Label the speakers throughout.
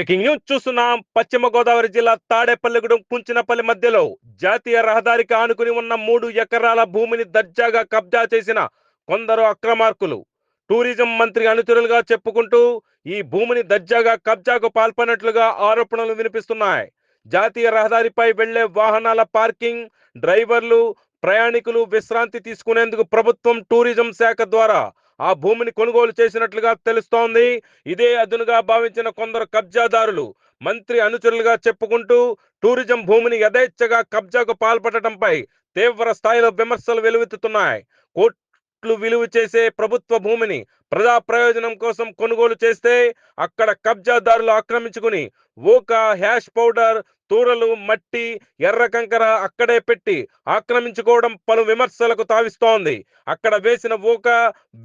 Speaker 1: Breaking news చూస్తున్నాం. పశ్చిమ గోదావరి జిల్లా తాడేపల్లిగూడెం కుంచినపల్లి మధ్యలో జాతీయ రహదారికి ఆనుకుని ఉన్న 3 ఎకరాల భూమిని దర్జాగా కబ్జా చేసిన కొందరు అక్రమార్కులు టూరిజం మంత్రి అనుచరులుగా చెప్పుకుంటూ ఈ భూమిని దర్జాగా కబ్జాకు పాల్పడినట్లుగా ఆరోపణలు వినిపిస్తున్నాయి. జాతీయ రహదారిపై వెళ్లే వాహనాల పార్కింగ్, డ్రైవర్లు, ప్రయాణికులు విశ్రాంతి తీసుకునేందుకు ప్రభుత్వం టూరిజం శాఖ ద్వారా ఆ భూమిని కొనుగోలు చేసినట్లుగా తెలుస్తోంది. ఇదే అదునుగా భావించిన కొందరు కబ్జాదారులు మంత్రి అనుచరులుగా చెప్పుకుంటూ టూరిజం భూమిని యథేచ్ఛగా కబ్జాకు పాల్పడటంపై తీవ్ర స్థాయిలో విమర్శలు వెలువెత్తుతున్నాయి. కోట్లు విలువ చేసే ప్రభుత్వ భూమిని ప్రజా ప్రయోజనం కోసం కొనుగోలు చేస్తే అక్కడ కబ్జాదారులు ఆక్రమించుకుని ఓకా, హ్యాష్ పౌడర్, తూరలు, మట్టి, ఎర్ర కంకర అక్కడే పెట్టి ఆక్రమించుకోవడం పలు విమర్శలకు తావిస్తోంది. అక్కడ వేసిన ఓకా,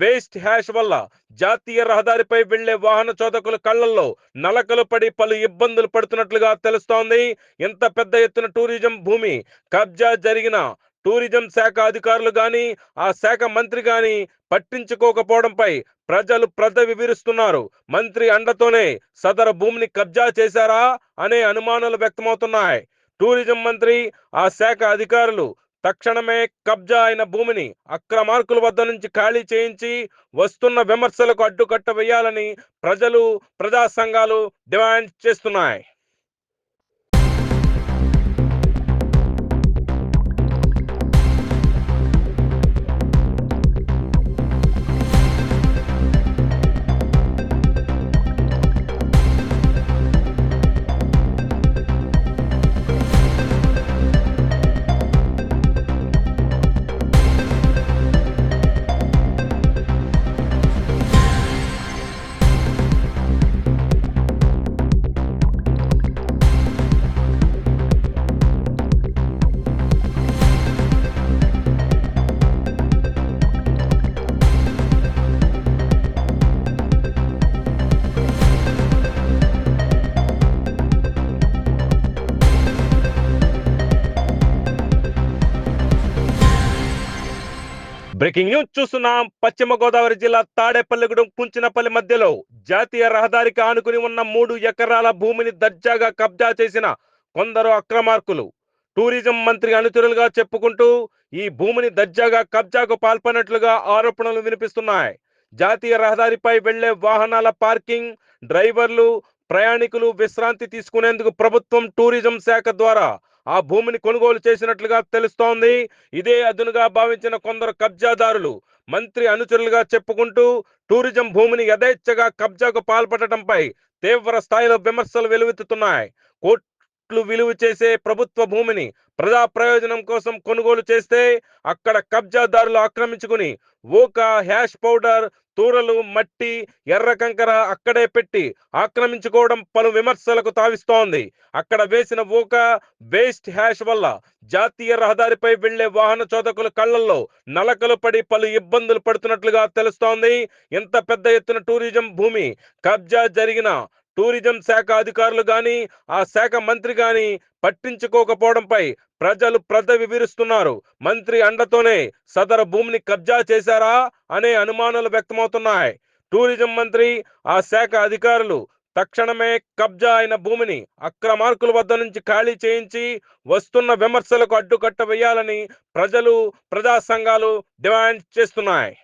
Speaker 1: వేస్ట్ హ్యాష్ వల్ల జాతీయ రహదారిపై వెళ్లే వాహన చోదకుల కళ్లల్లో నలకలు పడి పలు ఇబ్బందులు పడుతున్నట్లుగా తెలుస్తోంది. ఇంత పెద్ద ఎత్తున టూరిజం భూమి కబ్జా జరిగిన టూరిజం శాఖ అధికారులు గాని, ఆ శాఖ మంత్రి గాని పట్టించుకోకపోవడంపై ప్రజలు ప్రదవి విరుస్తున్నారు. మంత్రి అండతోనే సదరు భూమిని కబ్జా చేశారా అనే అనుమానాలు వ్యక్తమవుతున్నాయి. టూరిజం మంత్రి, ఆ శాఖ అధికారులు తక్షణమే కబ్జా అయిన భూమిని అక్రమార్కుల వద్ద నుంచి ఖాళీ చేయించి వస్తున్న విమర్శలకు అడ్డుకట్ట వేయాలని ప్రజలు, ప్రజా సంఘాలు డిమాండ్ చేస్తున్నాయి. బ్రేకింగ్ న్యూస్ చూస్తున్నాం. పశ్చిమ గోదావరి జిల్లా తాడేపల్లిగూడెం కుంచినపల్లి మధ్యలో జాతీయ రహదారికి ఆనుకుని ఉన్న 3 ఎకరాల భూమిని దర్జాగా కబ్జా చేసిన కొందరు అక్రమార్కులు టూరిజం మంత్రి అనుచరులుగా చెప్పుకుంటూ ఈ భూమిని దర్జాగా కబ్జాకు పాల్పడినట్లుగా ఆరోపణలు వినిపిస్తున్నాయి. జాతీయ రహదారిపై వెళ్లే వాహనాల పార్కింగ్, డ్రైవర్లు, ప్రయాణికులు విశ్రాంతి తీసుకునేందుకు ప్రభుత్వం టూరిజం శాఖ ద్వారా ఆ భూమిని కొనుగోలు చేసినట్లుగా తెలుస్తోంది. ఇదే అదునుగా భావించిన కొందరు కబ్జాదారులు మంత్రి అనుచరులుగా చెప్పుకుంటూ టూరిజం భూమిని యథేచ్ఛగా కబ్జాకు పాల్పడటంపై తీవ్ర స్థాయిలో విమర్శలు వెలువెత్తుతున్నాయి. కోట్లు విలువ చేసే ప్రభుత్వ భూమిని ప్రజా ప్రయోజనం కోసం కొనుగోలు చేస్తే అక్కడ కబ్జాదారులు ఆక్రమించుకుని ఓకా, హ్యాష్ పౌడర్, తూరలు, మట్టి, ఎర్ర కంకర అక్కడే పెట్టి ఆక్రమించుకోవడం పలు విమర్శలకు తావిస్తోంది. అక్కడ వేసిన ఓకా, వేస్ట్ హ్యాష్ వల్ల జాతీయ రహదారిపై వెళ్లే వాహన చోదకుల కళ్లల్లో నలకలు పడి పలు ఇబ్బందులు పడుతున్నట్లుగా తెలుస్తోంది. ఇంత పెద్ద ఎత్తున టూరిజం భూమి కబ్జా జరిగిన టూరిజం శాఖ అధికారులు గాని, ఆ శాఖ మంత్రి గాని పట్టించుకోకపోవడంపై ప్రజలు ప్రదవి విరుస్తున్నారు. మంత్రి అండతోనే సదరు భూమిని కబ్జా చేశారా అనే అనుమానాలు వ్యక్తమవుతున్నాయి. టూరిజం మంత్రి, ఆ శాఖ అధికారులు తక్షణమే కబ్జా అయిన భూమిని అక్రమార్కుల వద్ద నుంచి ఖాళీ చేయించి వస్తున్న విమర్శలకు అడ్డుకట్ట వేయాలని ప్రజలు, ప్రజా సంఘాలు డిమాండ్ చేస్తున్నాయి.